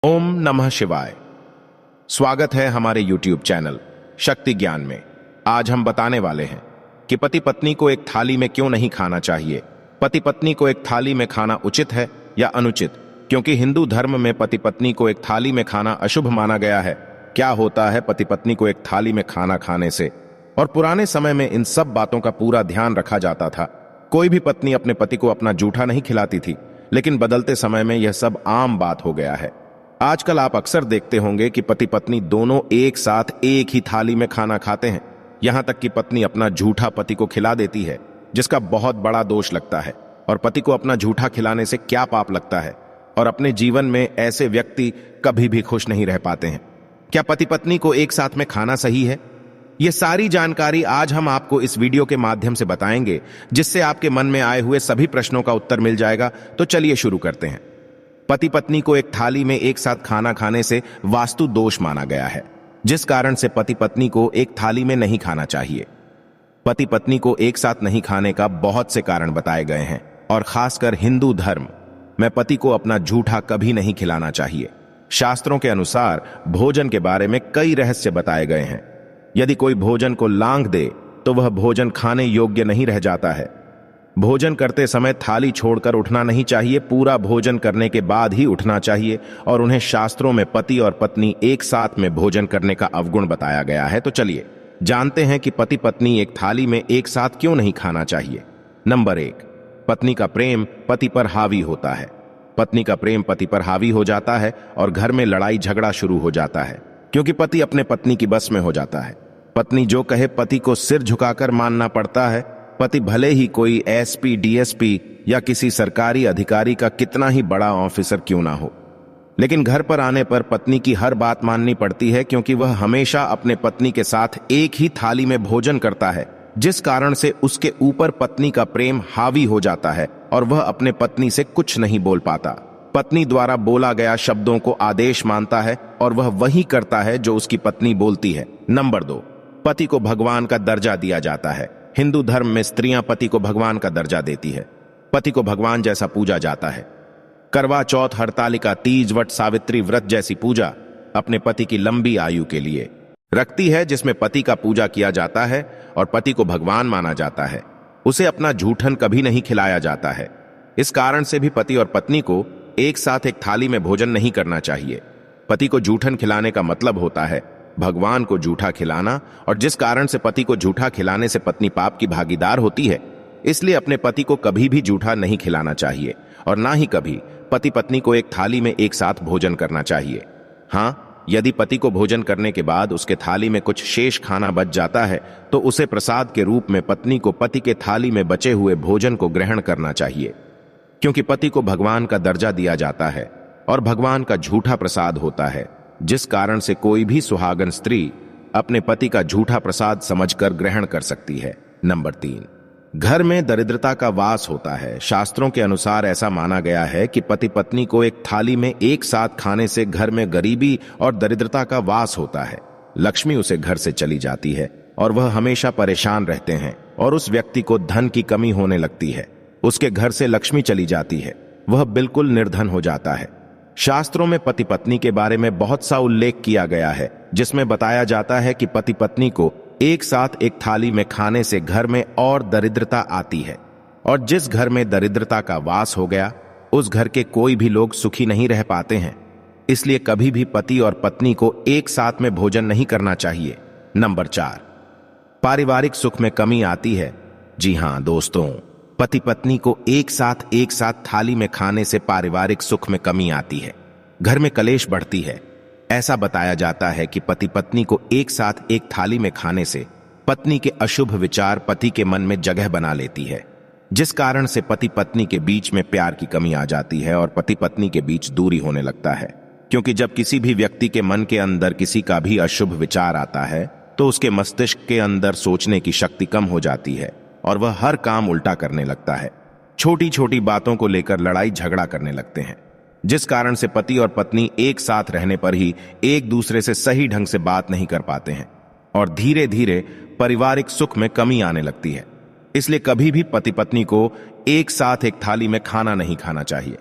ओम नमः शिवाय। स्वागत है हमारे YouTube चैनल शक्ति ज्ञान में। आज हम बताने वाले हैं कि पति पत्नी को एक थाली में क्यों नहीं खाना चाहिए। पति पत्नी को एक थाली में खाना उचित है या अनुचित, क्योंकि हिंदू धर्म में पति पत्नी को एक थाली में खाना अशुभ माना गया है। क्या होता है पति पत्नी को एक थाली में खाना खाने से? और पुराने समय में इन सब बातों का पूरा ध्यान रखा जाता था। कोई भी पत्नी अपने पति को अपना जूठा नहीं खिलाती थी, लेकिन बदलते समय में यह सब आम बात हो गया है। आजकल आप अक्सर देखते होंगे कि पति पत्नी दोनों एक साथ एक ही थाली में खाना खाते हैं। यहां तक कि पत्नी अपना झूठा पति को खिला देती है, जिसका बहुत बड़ा दोष लगता है। और पति को अपना झूठा खिलाने से क्या पाप लगता है? और अपने जीवन में ऐसे व्यक्ति कभी भी खुश नहीं रह पाते हैं। क्या पति पत्नी को एक साथ में खाना सही है? ये सारी जानकारी आज हम आपको इस वीडियो के माध्यम से बताएंगे, जिससे आपके मन में आए हुए सभी प्रश्नों का उत्तर मिल जाएगा। तो चलिए शुरू करते हैं। पति पत्नी को एक थाली में एक साथ खाना खाने से वास्तु दोष माना गया है, जिस कारण से पति पत्नी को एक थाली में नहीं खाना चाहिए। पति पत्नी को एक साथ नहीं खाने का बहुत से कारण बताए गए हैं, और खासकर हिंदू धर्म में पति को अपना झूठा कभी नहीं खिलाना चाहिए। शास्त्रों के अनुसार भोजन के बारे में कई रहस्य बताए गए हैं। यदि कोई भोजन को लांघ दे तो वह भोजन खाने योग्य नहीं रह जाता है। भोजन करते समय थाली छोड़कर उठना नहीं चाहिए, पूरा भोजन करने के बाद ही उठना चाहिए। और उन्हें शास्त्रों में पति और पत्नी एक साथ में भोजन करने का अवगुण बताया गया है। तो चलिए जानते हैं कि पति पत्नी एक थाली में एक साथ क्यों नहीं खाना चाहिए। नंबर 1, पत्नी का प्रेम पति पर हावी होता है। पत्नी का प्रेम पति पर हावी हो जाता है और घर में लड़ाई झगड़ा शुरू हो जाता है, क्योंकि पति अपने पत्नी की बस में हो जाता है। पत्नी जो कहे पति को सिर झुकाकर मानना पड़ता है। पति भले ही कोई एसपी, डीएसपी या किसी सरकारी अधिकारी का कितना ही बड़ा ऑफिसर क्यों ना हो, लेकिन घर पर आने पर पत्नी की हर बात माननी पड़ती है, क्योंकि वह हमेशा अपने पत्नी के साथ एक ही थाली में भोजन करता है, जिस कारण से उसके ऊपर पत्नी का प्रेम हावी हो जाता है और वह अपने पत्नी से कुछ नहीं बोल पाता। पत्नी द्वारा बोला गया शब्दों को आदेश मानता है और वह वही करता है जो उसकी पत्नी बोलती है। नंबर 2, पति को भगवान का दर्जा दिया जाता है। हिंदू धर्म में स्त्रियां पति को भगवान का दर्जा देती है। पति को भगवान जैसा पूजा जाता है। करवा चौथ, हरतालिका, तीज, वट, सावित्री व्रत जैसी पूजा अपने पति की लंबी आयु के लिए रखती है, जिसमें पति का पूजा किया जाता है और पति को भगवान माना जाता है। उसे अपना जूठन कभी नहीं खिलाया जाता है। इस कारण से भी पति और पत्नी को एक साथ एक थाली में भोजन नहीं करना चाहिए। पति को जूठन खिलाने का मतलब होता है भगवान को जूठा खिलाना, और जिस कारण से पति को जूठा खिलाने से पत्नी पाप की भागीदार होती है। इसलिए अपने पति को कभी भी जूठा नहीं खिलाना चाहिए, और ना ही कभी पति पत्नी को एक थाली में एक साथ भोजन करना चाहिए। हाँ, यदि पति को भोजन करने के बाद उसके थाली में कुछ शेष खाना बच जाता है तो उसे प्रसाद के रूप में पत्नी को पति के थाली में बचे हुए भोजन को ग्रहण करना चाहिए, क्योंकि पति को भगवान का दर्जा दिया जाता है और भगवान का झूठा प्रसाद होता है, जिस कारण से कोई भी सुहागन स्त्री अपने पति का झूठा प्रसाद समझकर ग्रहण कर सकती है। नंबर 3, घर में दरिद्रता का वास होता है। शास्त्रों के अनुसार ऐसा माना गया है कि पति पत्नी को एक थाली में एक साथ खाने से घर में गरीबी और दरिद्रता का वास होता है। लक्ष्मी उसे घर से चली जाती है और वह हमेशा परेशान रहते हैं, और उस व्यक्ति को धन की कमी होने लगती है। उसके घर से लक्ष्मी चली जाती है, वह बिल्कुल निर्धन हो जाता है। शास्त्रों में पति पत्नी के बारे में बहुत सा उल्लेख किया गया है, जिसमें बताया जाता है कि पति पत्नी को एक साथ एक थाली में खाने से घर में और दरिद्रता आती है, और जिस घर में दरिद्रता का वास हो गया उस घर के कोई भी लोग सुखी नहीं रह पाते हैं। इसलिए कभी भी पति और पत्नी को एक साथ में भोजन नहीं करना चाहिए। नंबर 4, पारिवारिक सुख में कमी आती है। जी हां दोस्तों, पति पत्नी को एक साथ थाली में खाने से पारिवारिक सुख में कमी आती है, घर में कलेश बढ़ती है। ऐसा बताया जाता है कि पति पत्नी को एक साथ एक थाली में खाने से पत्नी के अशुभ विचार पति के मन में जगह बना लेती है, जिस कारण से पति पत्नी के बीच में प्यार की कमी आ जाती है और पति पत्नी के बीच दूरी होने लगता है। क्योंकि जब किसी भी व्यक्ति के मन के अंदर किसी का भी अशुभ विचार आता है तो उसके मस्तिष्क के अंदर सोचने की शक्ति कम हो जाती है और वह हर काम उल्टा करने लगता है। छोटी छोटी बातों को लेकर लड़ाई झगड़ा करने लगते हैं, जिस कारण से पति और पत्नी एक साथ रहने पर ही एक दूसरे से सही ढंग से बात नहीं कर पाते हैं, और धीरे धीरे पारिवारिक सुख में कमी आने लगती है। इसलिए कभी भी पति पत्नी को एक साथ एक थाली में खाना नहीं खाना चाहिए।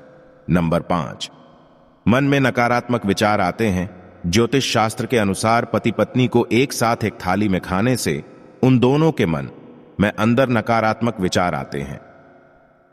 नंबर 5, मन में नकारात्मक विचार आते हैं। ज्योतिष शास्त्र के अनुसार पति पत्नी को एक साथ एक थाली में खाने से उन दोनों के मन में अंदर नकारात्मक विचार आते हैं।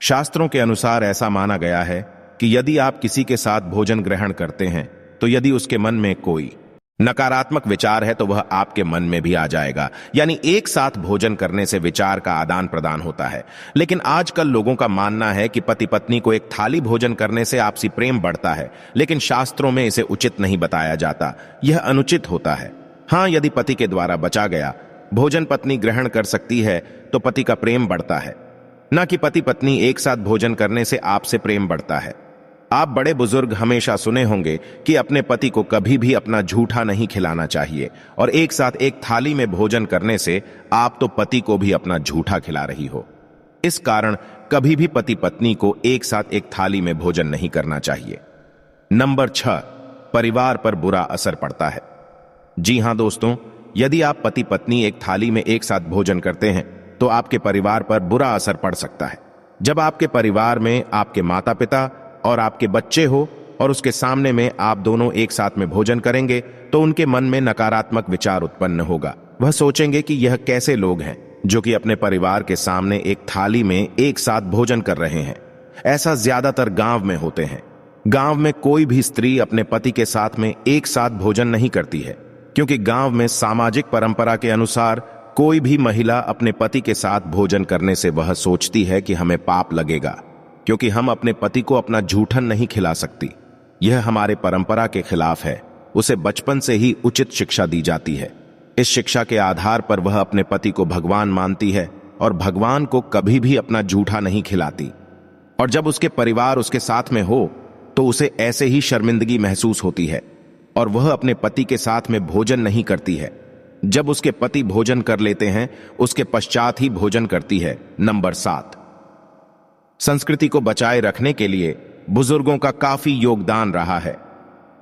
शास्त्रों के अनुसार ऐसा माना गया है कि यदि आप किसी के साथ भोजन ग्रहण करते हैं तो यदि उसके मन में कोई नकारात्मक विचार है तो वह आपके मन में भी आ जाएगा। यानी एक साथ भोजन करने से विचार का आदान प्रदान होता है। लेकिन आजकल लोगों का मानना है कि पति पत्नी को एक थाली भोजन करने से आपसी प्रेम बढ़ता है, लेकिन शास्त्रों में इसे उचित नहीं बताया जाता। यह अनुचित होता है। हाँ, यदि पति के द्वारा बचा गया भोजन पत्नी ग्रहण कर सकती है तो पति का प्रेम बढ़ता है, न कि पति पत्नी एक साथ भोजन करने से आपसे प्रेम बढ़ता है। आप बड़े बुजुर्ग हमेशा सुने होंगे कि अपने पति को कभी भी अपना झूठा नहीं खिलाना चाहिए, और एक साथ एक थाली में भोजन करने से आप तो पति को भी अपना झूठा खिला रही हो। इस कारण कभी भी पति पत्नी को एक साथ एक थाली में भोजन नहीं करना चाहिए। नंबर 6, परिवार पर बुरा असर पड़ता है। जी हां दोस्तों, यदि आप पति पत्नी एक थाली में एक साथ भोजन करते हैं तो आपके परिवार पर बुरा असर पड़ सकता है। जब आपके परिवार में आपके माता पिता और आपके बच्चे हो और उसके सामने में आप दोनों एक साथ में भोजन करेंगे तो उनके मन में नकारात्मक विचार उत्पन्न होगा। वह सोचेंगे कि यह कैसे लोग हैं जो कि अपने परिवार के सामने एक थाली में एक साथ भोजन कर रहे हैं। ऐसा ज्यादातर गांव में होते हैं। गांव में कोई भी स्त्री अपने पति के साथ में एक साथ भोजन नहीं करती है, क्योंकि गांव में सामाजिक परंपरा के अनुसार कोई भी महिला अपने पति के साथ भोजन करने से वह सोचती है कि हमें पाप लगेगा, क्योंकि हम अपने पति को अपना झूठन नहीं खिला सकती। यह हमारे परंपरा के खिलाफ है। उसे बचपन से ही उचित शिक्षा दी जाती है। इस शिक्षा के आधार पर वह अपने पति को भगवान मानती है और भगवान को कभी भी अपना झूठा नहीं खिलाती। और जब उसके परिवार उसके साथ में हो तो उसे ऐसे ही शर्मिंदगी महसूस होती है और वह अपने पति के साथ में भोजन नहीं करती है। जब उसके पति भोजन कर लेते हैं उसके पश्चात ही भोजन करती है। नंबर 7, संस्कृति को बचाए रखने के लिए बुजुर्गों का काफी योगदान रहा है।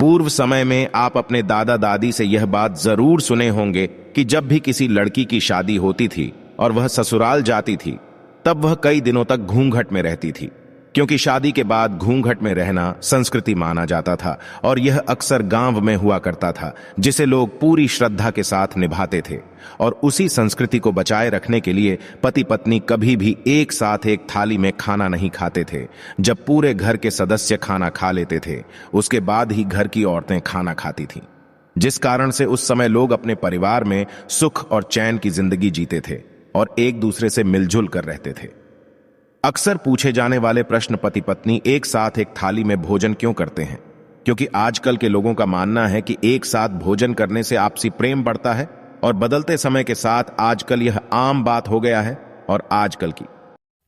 पूर्व समय में आप अपने दादा दादी से यह बात जरूर सुने होंगे कि जब भी किसी लड़की की शादी होती थी और वह ससुराल जाती थी तब वह कई दिनों तक घूंघट में रहती थी, क्योंकि शादी के बाद घूंघट में रहना संस्कृति माना जाता था और यह अक्सर गांव में हुआ करता था, जिसे लोग पूरी श्रद्धा के साथ निभाते थे। और उसी संस्कृति को बचाए रखने के लिए पति पत्नी कभी भी एक साथ एक थाली में खाना नहीं खाते थे। जब पूरे घर के सदस्य खाना खा लेते थे उसके बाद ही घर की औरतें खाना खाती थीं, जिस कारण से उस समय लोग अपने परिवार में सुख और चैन की जिंदगी जीते थे और एक दूसरे से मिलजुल कर रहते थे। अक्सर पूछे जाने वाले प्रश्न, पति पत्नी एक साथ एक थाली में भोजन क्यों करते हैं? क्योंकि आजकल के लोगों का मानना है कि एक साथ भोजन करने से आपसी प्रेम बढ़ता है, और बदलते समय के साथ आजकल यह आम बात हो गया है। और आजकल की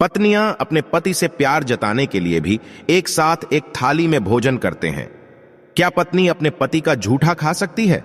पत्नियां अपने पति से प्यार जताने के लिए भी एक साथ एक थाली में भोजन करते हैं। क्या पत्नी अपने पति का झूठा खा सकती है?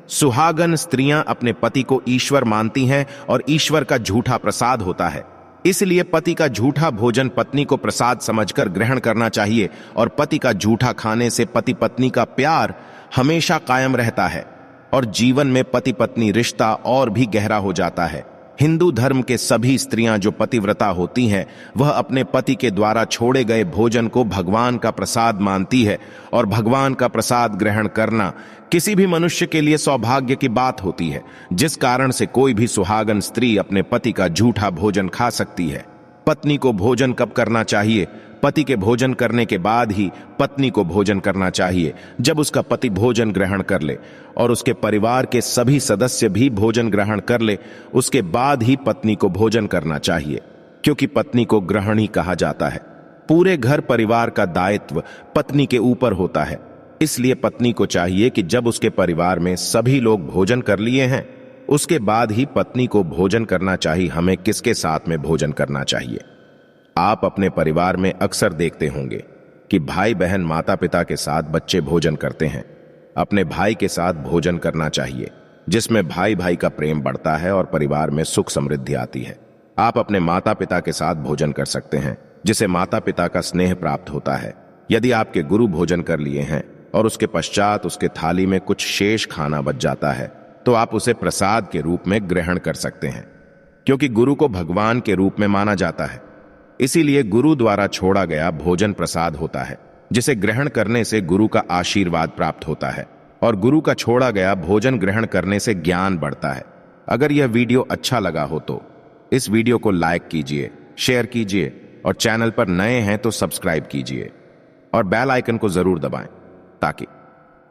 सुहागन स्त्रियां अपने पति को ईश्वर मानती हैं और ईश्वर का झूठा प्रसाद होता है। इसलिए पति का झूठा भोजन पत्नी को प्रसाद समझकर ग्रहण करना चाहिए, और पति का झूठा खाने से पति पत्नी का प्यार हमेशा कायम रहता है और जीवन में पति पत्नी रिश्ता और भी गहरा हो जाता है। हिंदू धर्म के सभी स्त्रियां जो पतिव्रता होती हैं वह अपने पति के द्वारा छोड़े गए भोजन को भगवान का प्रसाद मानती है, और भगवान का प्रसाद ग्रहण करना किसी भी मनुष्य के लिए सौभाग्य की बात होती है, जिस कारण से कोई भी सुहागन स्त्री अपने पति का झूठा भोजन खा सकती है। पत्नी को भोजन कब करना चाहिए? पति के भोजन करने के बाद ही पत्नी को भोजन करना चाहिए। जब उसका पति भोजन ग्रहण कर ले और उसके परिवार के सभी सदस्य भी भोजन ग्रहण कर ले, उसके बाद ही पत्नी को भोजन करना चाहिए, क्योंकि पत्नी को गृहिणी कहा जाता है। पूरे घर परिवार का दायित्व पत्नी के ऊपर होता है। इसलिए पत्नी को चाहिए कि जब उसके परिवार में सभी लोग भोजन कर लिए हैं उसके बाद ही पत्नी को भोजन करना चाहिए। हमें किसके साथ में भोजन करना चाहिए? आप अपने परिवार में अक्सर देखते होंगे कि भाई बहन माता पिता के साथ बच्चे भोजन करते हैं। अपने भाई के साथ भोजन करना चाहिए, जिसमें भाई भाई का प्रेम बढ़ता है और परिवार में सुख समृद्धि आती है। आप अपने माता पिता के साथ भोजन कर सकते हैं, जिसे माता पिता का स्नेह प्राप्त होता है। यदि आपके गुरु भोजन कर लिए हैं और उसके पश्चात उसके थाली में कुछ शेष खाना बच जाता है तो आप उसे प्रसाद के रूप में ग्रहण कर सकते हैं, क्योंकि गुरु को भगवान के रूप में माना जाता है। इसीलिए गुरु द्वारा छोड़ा गया भोजन प्रसाद होता है, जिसे ग्रहण करने से गुरु का आशीर्वाद प्राप्त होता है और गुरु का छोड़ा गया भोजन ग्रहण करने से ज्ञान बढ़ता है। अगर यह वीडियो अच्छा लगा हो तो इस वीडियो को लाइक कीजिए, शेयर कीजिए और चैनल पर नए हैं तो सब्सक्राइब कीजिए और बेल आइकन को जरूर दबाएं ताकि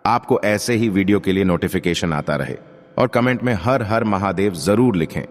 आपको ऐसे ही वीडियो के लिए नोटिफिकेशन आता रहे। और कमेंट में हर हर महादेव जरूर लिखें।